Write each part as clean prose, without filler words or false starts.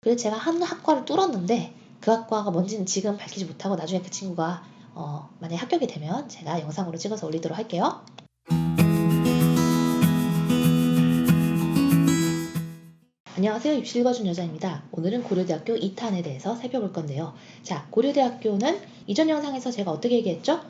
그래서 제가 한 학과를 뚫었는데 그 학과가 뭔지는 지금 밝히지 못하고 나중에 그 친구가 만약에 합격이 되면 제가 영상으로 찍어서 올리도록 할게요. 안녕하세요. 입시 읽어준 여자입니다. 오늘은 고려대학교 2탄에 대해서 살펴볼 건데요. 자, 고려대학교는 이전 영상에서 제가 어떻게 얘기했죠?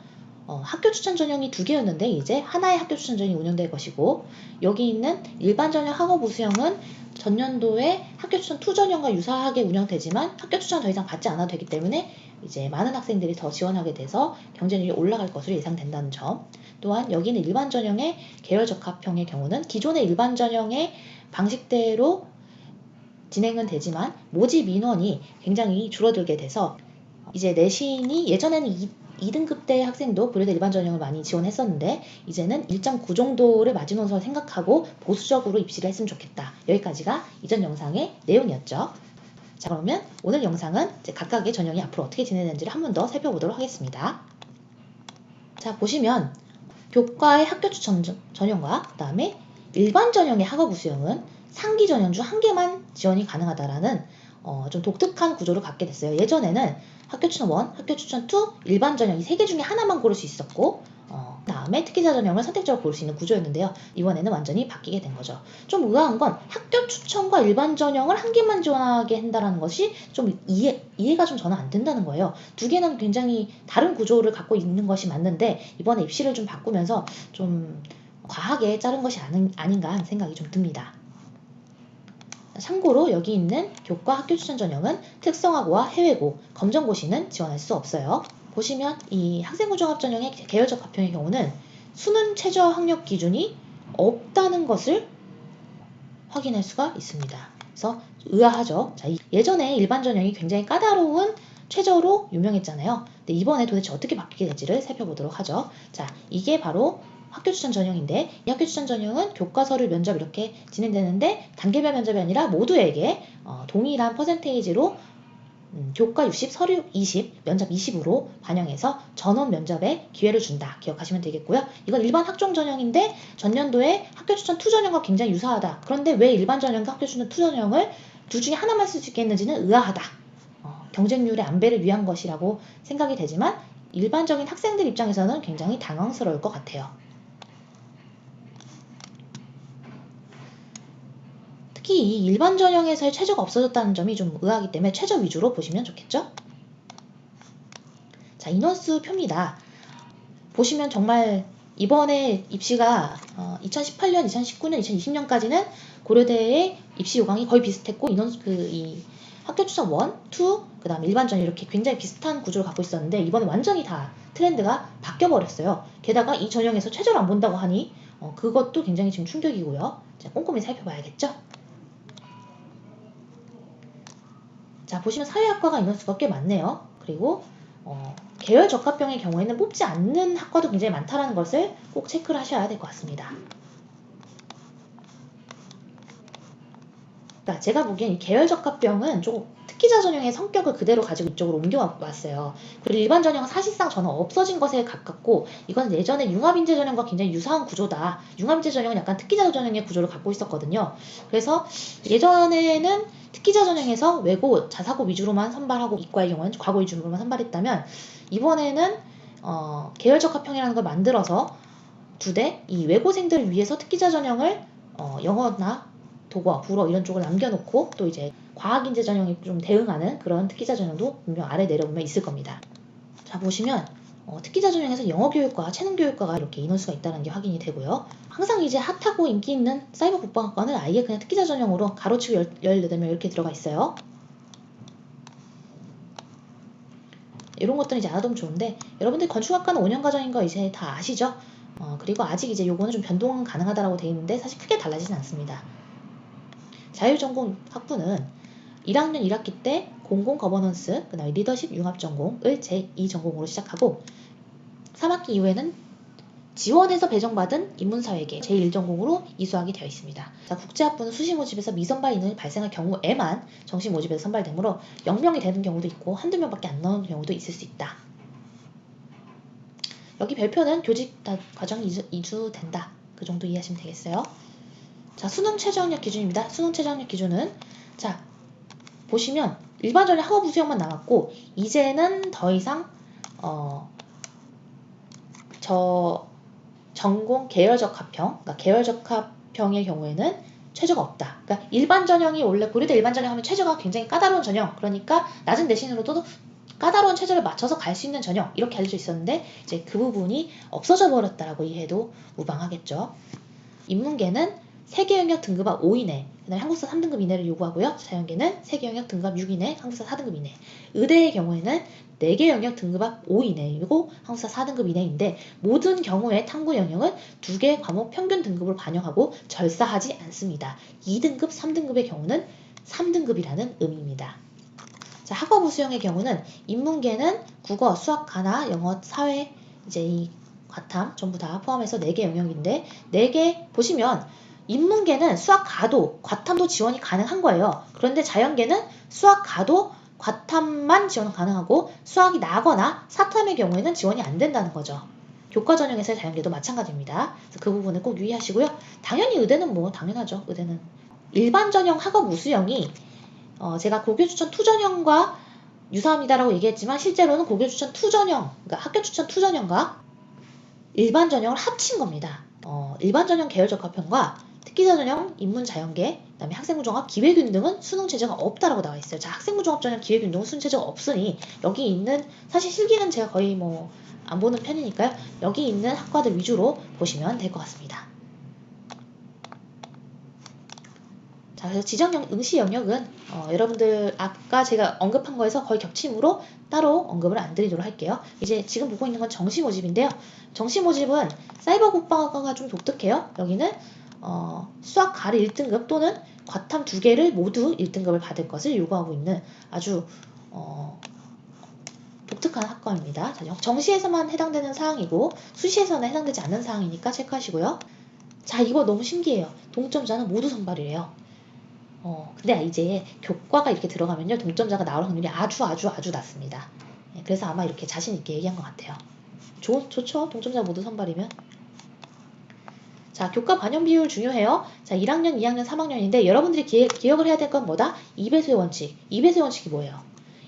학교 추천 전형이 2개였는데 이제 하나의 학교 추천 전형이 운영될 것이고, 여기 있는 일반 전형 학업 우수형은 전년도에 학교 추천 2 전형과 유사하게 운영되지만 학교 추천 더 이상 받지 않아도 되기 때문에 이제 많은 학생들이 더 지원하게 돼서 경쟁률이 올라갈 것으로 예상된다는 점. 또한 여기는 일반 전형의 계열 적합형의 경우는 기존의 일반 전형의 방식대로 진행은 되지만 모집 인원이 굉장히 줄어들게 돼서 이제 내신이 예전에는 2등급대 학생도 고려대 일반 전형을 많이 지원했었는데 이제는 1.9 정도를 마지노선을 생각하고 보수적으로 입시를 했으면 좋겠다. 여기까지가 이전 영상의 내용이었죠. 자, 그러면 오늘 영상은 이제 각각의 전형이 앞으로 어떻게 진행되는지를 한 번 더 살펴보도록 하겠습니다. 자, 보시면 교과의 학교 추천 전형과 그 다음에 일반 전형의 학업 우수형은 상기 전형 중 한 개만 지원이 가능하다라는 좀 독특한 구조를 갖게 됐어요. 예전에는 학교 추천 1, 학교 추천 2, 일반 전형 이 3개 중에 하나만 고를 수 있었고 다음에 특기자 전형을 선택적으로 고를 수 있는 구조였는데요. 이번에는 완전히 바뀌게 된 거죠. 좀 의아한 건 학교 추천과 일반 전형을 한 개만 지원하게 한다는 것이 좀 이해가 좀 저는 안 된다는 거예요. 2개는 굉장히 다른 구조를 갖고 있는 것이 맞는데 이번에 입시를 좀 바꾸면서 좀 과하게 자른 것이 아닌가 하는 생각이 좀 듭니다. 참고로 여기 있는 교과 학교 추천 전형은 특성화고와 해외고, 검정고시는 지원할 수 없어요. 보시면 이 학생부종합 전형의 계열적 합형의 경우는 수능 최저 학력 기준이 없다는 것을 확인할 수가 있습니다. 그래서 의아하죠. 자, 예전에 일반 전형이 굉장히 까다로운 최저로 유명했잖아요. 근데 이번에 도대체 어떻게 바뀌게 될지를 살펴보도록 하죠. 자, 이게 바로 학교 추천 전형인데 이 학교 추천 전형은 교과서를 면접 이렇게 진행되는데 단계별 면접이 아니라 모두에게 동일한 퍼센테이지로 교과 60, 서류 20, 면접 20으로 반영해서 전원 면접에 기회를 준다. 기억하시면 되겠고요. 이건 일반 학종 전형인데 전년도에 학교 추천 2 전형과 굉장히 유사하다. 그런데 왜 일반 전형과 학교 추천 2 전형을 둘 중에 하나만 쓸 수 있겠는지는 의아하다. 경쟁률의 안배를 위한 것이라고 생각이 되지만 일반적인 학생들 입장에서는 굉장히 당황스러울 것 같아요. 특히 이 일반 전형에서의 최저가 없어졌다는 점이 좀 의아하기 때문에 최저 위주로 보시면 좋겠죠? 자, 인원수 표입니다. 보시면 정말 이번에 입시가 2018년, 2019년, 2020년까지는 고려대의 입시 요강이 거의 비슷했고 인원수 이 학교 추천 1, 2, 그 다음에 일반 전형 이렇게 굉장히 비슷한 구조를 갖고 있었는데 이번에 완전히 다 트렌드가 바뀌어버렸어요. 게다가 이 전형에서 최저를 안 본다고 하니 그것도 굉장히 지금 충격이고요. 자, 꼼꼼히 살펴봐야겠죠? 자, 보시면 사회학과가 인원수가 꽤 많네요. 그리고 계열 적합형의 경우에는 뽑지 않는 학과도 굉장히 많다는 것을 꼭 체크를 하셔야 될 것 같습니다. 그러니까 제가 보기엔 이 계열 적합형은 조금 특기자 전형의 성격을 그대로 가지고 이쪽으로 옮겨왔어요. 그리고 일반 전형은 사실상 저는 없어진 것에 가깝고 이건 예전에 융합인재 전형과 굉장히 유사한 구조다. 융합인재 전형은 약간 특기자 전형의 구조를 갖고 있었거든요. 그래서 예전에는 특기자 전형에서 외고, 자사고 위주로만 선발하고 이과의 경우는 과고 위주로만 선발했다면 이번에는 계열 적합형이라는 걸 만들어서 이 외고생들을 위해서 특기자 전형을 영어나 독어, 불어 이런 쪽을 남겨놓고 또 이제 과학인재 전형이 좀 대응하는 그런 특기자 전형도 분명 아래 내려보면 있을 겁니다. 자, 보시면 특기자 전형에서 영어교육과 체능교육과가 이렇게 인원수가 있다는 게 확인이 되고요. 항상 이제 핫하고 인기 있는 사이버 국방학과는 아예 그냥 특기자 전형으로 가로치고 18명 이렇게 들어가 있어요. 이런 것들은 이제 알아두면 좋은데 여러분들 건축학과는 5년 과정인 거 이제 다 아시죠? 그리고 아직 이제 요거는 좀 변동은 가능하다라고 되어 있는데 사실 크게 달라지진 않습니다. 자율전공 학부는 1학년 1학기 때 공공 거버넌스, 그 다음에 리더십 융합 전공을 제2전공으로 시작하고 3학기 이후에는 지원해서 배정받은 인문사회계 제1전공으로 이수하게 되어 있습니다. 자, 국제학부는 수시 모집에서 미선발 인원이 발생할 경우에만 정시 모집에서 선발되므로 0명이 되는 경우도 있고 한두 명밖에 안 나오는 경우도 있을 수 있다. 여기 별표는 교직 과정 이수된다. 그 정도 이해하시면 되겠어요. 자, 수능 최저학력 기준입니다. 수능 최저학력 기준은 자, 보시면 일반 전형 학업 우수형만 남았고 이제는 더 이상 저 전공 계열적 합형, 그러니까 계열적 합형의 경우에는 최저가 없다. 그러니까 일반 전형이 원래 고려대 일반 전형 하면 최저가 굉장히 까다로운 전형, 그러니까 낮은 대신으로도 까다로운 최저를 맞춰서 갈 수 있는 전형 이렇게 알려져 있었는데 이제 그 부분이 없어져 버렸다라고 이해해도 무방하겠죠. 인문계는 세계 영역 등급합 5 이내, 그다음에 한국사 3등급 이내를 요구하고요. 자연계는 세계 영역 등급합 6 이내, 한국사 4등급 이내. 의대의 경우에는 4개 영역 등급합 5 이내이고 한국사 4등급 이내인데 모든 경우에 탐구 영역은 2개 과목 평균 등급을 반영하고 절사하지 않습니다. 2등급, 3등급의 경우는 3등급이라는 의미입니다. 자, 학업 우수형의 경우는 인문계는 국어, 수학, 가나, 영어, 사회, 이제 이 과탐 전부 다 포함해서 4개 영역인데 4개 보시면 인문계는 수학 가도 과탐도 지원이 가능한 거예요. 그런데 자연계는 수학 가도 과탐만 지원 가능하고 수학이 나거나 사탐의 경우에는 지원이 안 된다는 거죠. 교과 전형에서의 자연계도 마찬가지입니다. 그래서 그 부분을 꼭 유의하시고요. 당연히 의대는 뭐 당연하죠. 의대는 일반 전형 학업 우수형이 제가 고교 추천 투전형과 유사합니다라고 얘기했지만 실제로는 고교 추천 투전형, 그러니까 학교 추천 투전형과 일반 전형을 합친 겁니다. 일반 전형 계열적 합형과 특기자 전형, 인문 자연계, 그다음에 학생부 종합, 기회균 등은 수능 체제가 없다라고 나와 있어요. 자, 학생부 종합 전형, 기회균 등은 수능 체제가 없으니 여기 있는 사실 실기는 제가 거의 뭐 안 보는 편이니까요. 여기 있는 학과들 위주로 보시면 될 것 같습니다. 자, 그래서 지정 응시 영역은 여러분들 아까 제가 언급한 거에서 거의 겹침으로 따로 언급을 안 드리도록 할게요. 이제 지금 보고 있는 건 정시 모집인데요. 정시 모집은 사이버 국방과가 좀 독특해요. 여기는 수학 가를 1등급 또는 과탐 2개를 모두 1등급을 받을 것을 요구하고 있는 아주 독특한 학과입니다. 자, 정시에서만 해당되는 사항이고 수시에서는 해당되지 않는 사항이니까 체크하시고요. 자, 이거 너무 신기해요. 동점자는 모두 선발이래요. 근데 이제 교과가 이렇게 들어가면요 동점자가 나올 확률이 아주 낮습니다. 그래서 아마 이렇게 자신 있게 얘기한 것 같아요. 좋죠. 동점자 모두 선발이면. 자, 교과 반영 비율 중요해요. 자, 1학년, 2학년, 3학년인데 여러분들이 기억을 해야 될 건 뭐다? 2배수의 원칙. 2배수의 원칙이 뭐예요?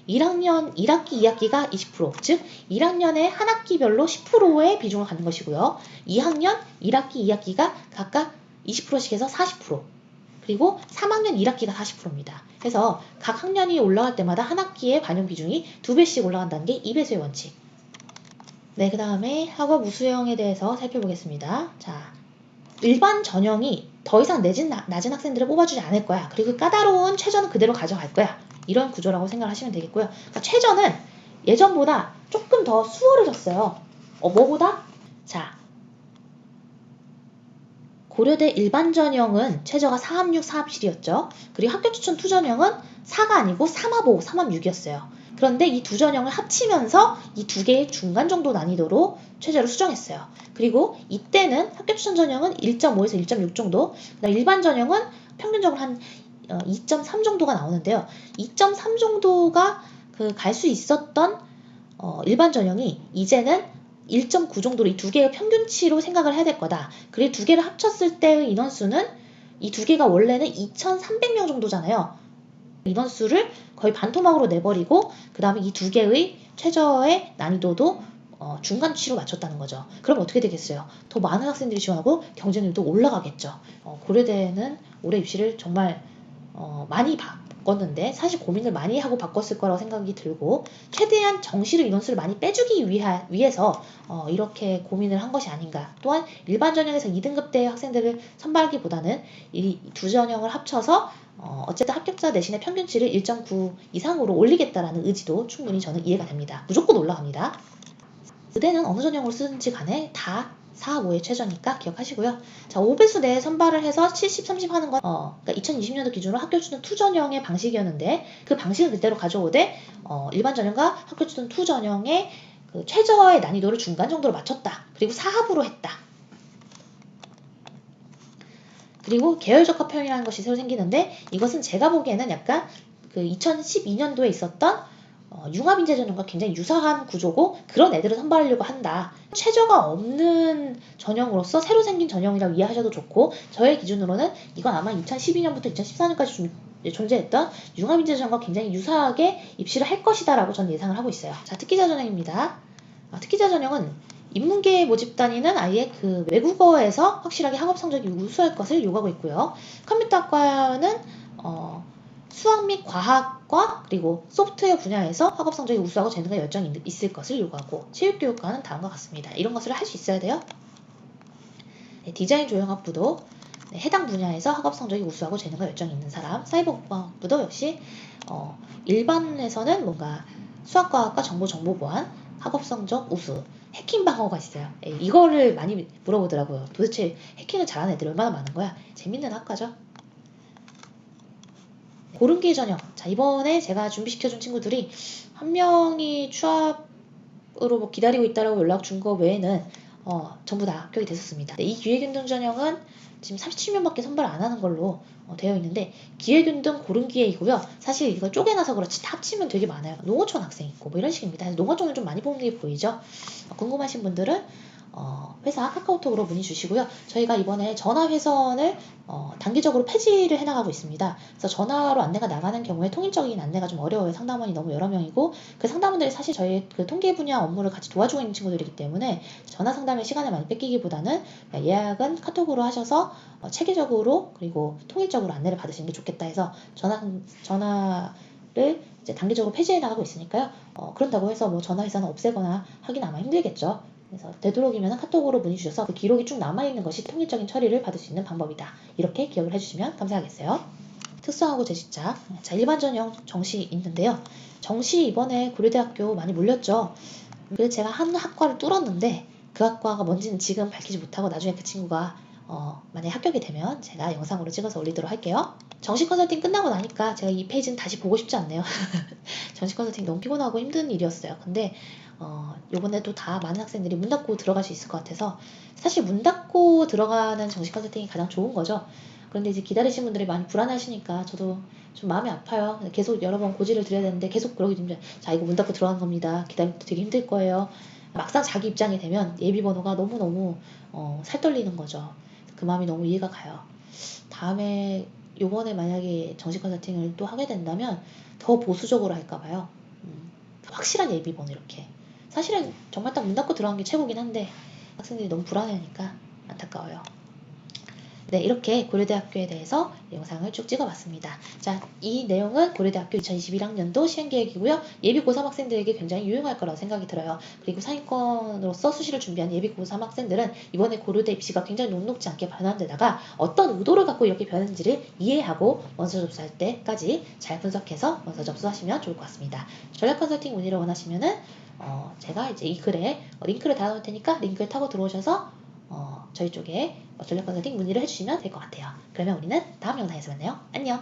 1학년 1학기, 2학기가 20%, 즉 1학년에 한 학기별로 10%의 비중을 갖는 것이고요. 2학년 1학기, 2학기가 각각 20%씩 해서 40%. 그리고 3학년 1학기가 40%입니다. 그래서 각 학년이 올라갈 때마다 한 학기의 반영 비중이 2배씩 올라간다는 게 2배수의 원칙. 네, 그 다음에 학업 우수형에 대해서 살펴보겠습니다. 자, 일반 전형이 더 이상 낮은 학생들을 뽑아주지 않을 거야. 그리고 까다로운 최저는 그대로 가져갈 거야. 이런 구조라고 생각하시면 되겠고요. 그러니까 최저는 예전보다 조금 더 수월해졌어요. 뭐보다? 자, 고려대 일반 전형은 최저가 4합6, 4합7이었죠. 그리고 학교 추천 투전형은 4가 아니고 3합5, 3합6이었어요. 그런데 이 두 전형을 합치면서 이 두 개의 중간 정도 난이도로 최저를 수정했어요. 그리고 이때는 학교 추천 전형은 1.5에서 1.6 정도, 그다음 일반 전형은 평균적으로 한 2.3 정도가 나오는데요. 2.3 정도가 갈 수 있었던 일반 전형이 이제는 1.9 정도로 이 두 개의 평균치로 생각을 해야 될 거다. 그리고 두 개를 합쳤을 때의 인원수는 이 두 개가 원래는 2,300명 정도잖아요. 인원수를 거의 반토막으로 내버리고 그 다음에 이 두 개의 최저의 난이도도 중간치로 맞췄다는 거죠. 그럼 어떻게 되겠어요? 더 많은 학생들이 지원하고 경쟁률도 올라가겠죠. 고려대는 올해 입시를 정말 많이 바꿨는데 사실 고민을 많이 하고 바꿨을 거라고 생각이 들고 최대한 정시로 인원수를 많이 빼주기 위해서 이렇게 고민을 한 것이 아닌가. 또한 일반 전형에서 2등급대 학생들을 선발하기보다는 이 두 전형을 합쳐서 어쨌든 합격자 내신의 평균치를 1.9 이상으로 올리겠다라는 의지도 충분히 저는 이해가 됩니다. 무조건 올라갑니다. 의대는 어느 전형으로 쓰든지 간에 다 4, 5의 최저니까 기억하시고요. 자, 5배수 내에 선발을 해서 70, 30 하는 건 그러니까 2020년도 기준으로 학교 추천 투전형의 방식이었는데 그 방식을 그대로 가져오되 일반 전형과 학교 추천 투전형의 그 최저의 난이도를 중간 정도로 맞췄다. 그리고 4합으로 했다. 그리고 계열적 합형이라는 것이 새로 생기는데 이것은 제가 보기에는 약간 그 2012년도에 있었던 융합인재 전형과 굉장히 유사한 구조고 그런 애들을 선발하려고 한다. 최저가 없는 전형으로서 새로 생긴 전형이라고 이해하셔도 좋고 저의 기준으로는 이건 아마 2012년부터 2014년까지 존재했던 융합인재 전형과 굉장히 유사하게 입시를 할 것이다 라고 저는 예상을 하고 있어요. 자, 특기자 전형입니다. 특기자 전형은 인문계 모집 단위는 아예 그 외국어에서 확실하게 학업 성적이 우수할 것을 요구하고 있고요. 컴퓨터학과는 수학 및 과학과 그리고 소프트웨어 분야에서 학업 성적이 우수하고 재능과 열정이 있을 것을 요구하고 체육교육과는 다음과 같습니다. 이런 것을 할 수 있어야 돼요. 네, 디자인 조형학부도 해당 분야에서 학업 성적이 우수하고 재능과 열정이 있는 사람, 사이버공학부도 역시 일반에서는 뭔가 수학과학과 정보보안, 학업 성적 우수, 해킹 방어가 있어요. 이거를 많이 물어보더라고요. 도대체 해킹을 잘하는 애들이 얼마나 많은 거야? 재밌는 학과죠. 고른기회 전형. 자, 이번에 제가 준비시켜준 친구들이 한 명이 취업으로 뭐 기다리고 있다라고 연락 준 거 외에는 전부 다 합격이 됐었습니다. 이 기회균등 전형은 지금 37명밖에 선발 안 하는 걸로 되어 있는데 기회균등 고른기회이고요. 사실 이거 쪼개놔서 그렇지 다 합치면 되게 많아요. 농어촌 학생 있고 뭐 이런 식입니다. 농어촌을 좀 많이 뽑는 게 보이죠? 궁금하신 분들은 회사 카카오톡으로 문의 주시고요. 저희가 이번에 전화 회선을 단기적으로 폐지를 해나가고 있습니다. 그래서 전화로 안내가 나가는 경우에 통일적인 안내가 좀 어려워요. 상담원이 너무 여러 명이고 그 상담원들이 사실 저희 그 통계 분야 업무를 같이 도와주고 있는 친구들이기 때문에 전화 상담의 시간을 많이 뺏기기보다는 예약은 카톡으로 하셔서 체계적으로 그리고 통일적으로 안내를 받으시는 게 좋겠다 해서 전화를 이제 단기적으로 폐지해 나가고 있으니까요. 그런다고 해서 뭐 전화 회선을 없애거나 하긴 아마 힘들겠죠. 그래서 되도록이면 카톡으로 문의 주셔서 그 기록이 쭉 남아있는 것이 통일적인 처리를 받을 수 있는 방법이다. 이렇게 기억을 해주시면 감사하겠어요. 특성하고 재직자. 자, 일반 전형 정시 있는데요. 정시 이번에 고려대학교 많이 몰렸죠. 그래서 제가 한 학과를 뚫었는데 그 학과가 뭔지는 지금 밝히지 못하고 나중에 그 친구가 만약에 합격이 되면 제가 영상으로 찍어서 올리도록 할게요. 정시 컨설팅 끝나고 나니까 제가 이 페이지는 다시 보고 싶지 않네요. 정시 컨설팅 너무 피곤하고 힘든 일이었어요. 근데 요번에도 다 많은 학생들이 문 닫고 들어갈 수 있을 것 같아서 사실 문 닫고 들어가는 정시 컨설팅이 가장 좋은 거죠. 그런데 이제 기다리신 분들이 많이 불안하시니까 저도 좀 마음이 아파요. 계속 여러 번 고지를 드려야 되는데 계속 그러기 힘들어요. 자, 이거 문 닫고 들어가는 겁니다. 기다리면 되게 힘들 거예요. 막상 자기 입장이 되면 예비 번호가 너무너무 살떨리는 거죠. 그 마음이 너무 이해가 가요. 다음에 요번에 만약에 정시 컨설팅을 또 하게 된다면 더 보수적으로 할까 봐요. 확실한 예비 번호 이렇게. 사실은 정말 딱 문 닫고 들어간 게 최고긴 한데 학생들이 너무 불안해하니까 안타까워요. 네, 이렇게 고려대학교에 대해서 영상을 쭉 찍어봤습니다. 자, 이 내용은 고려대학교 2021학년도 시행계획이고요. 예비 고3 학생들에게 굉장히 유용할 거라고 생각이 들어요. 그리고 상위권으로서 수시를 준비한 예비 고3 학생들은 이번에 고려대 입시가 굉장히 녹록지 않게 변한 데다가 어떤 의도를 갖고 이렇게 변했는지를 이해하고 원서 접수할 때까지 잘 분석해서 원서 접수하시면 좋을 것 같습니다. 전략 컨설팅 문의를 원하시면은 제가 이제 이 글에 링크를 달아놓을 테니까 링크를 타고 들어오셔서 저희 쪽에 전략 컨설팅 문의를 해주시면 될 것 같아요. 그러면 우리는 다음 영상에서 만나요. 안녕!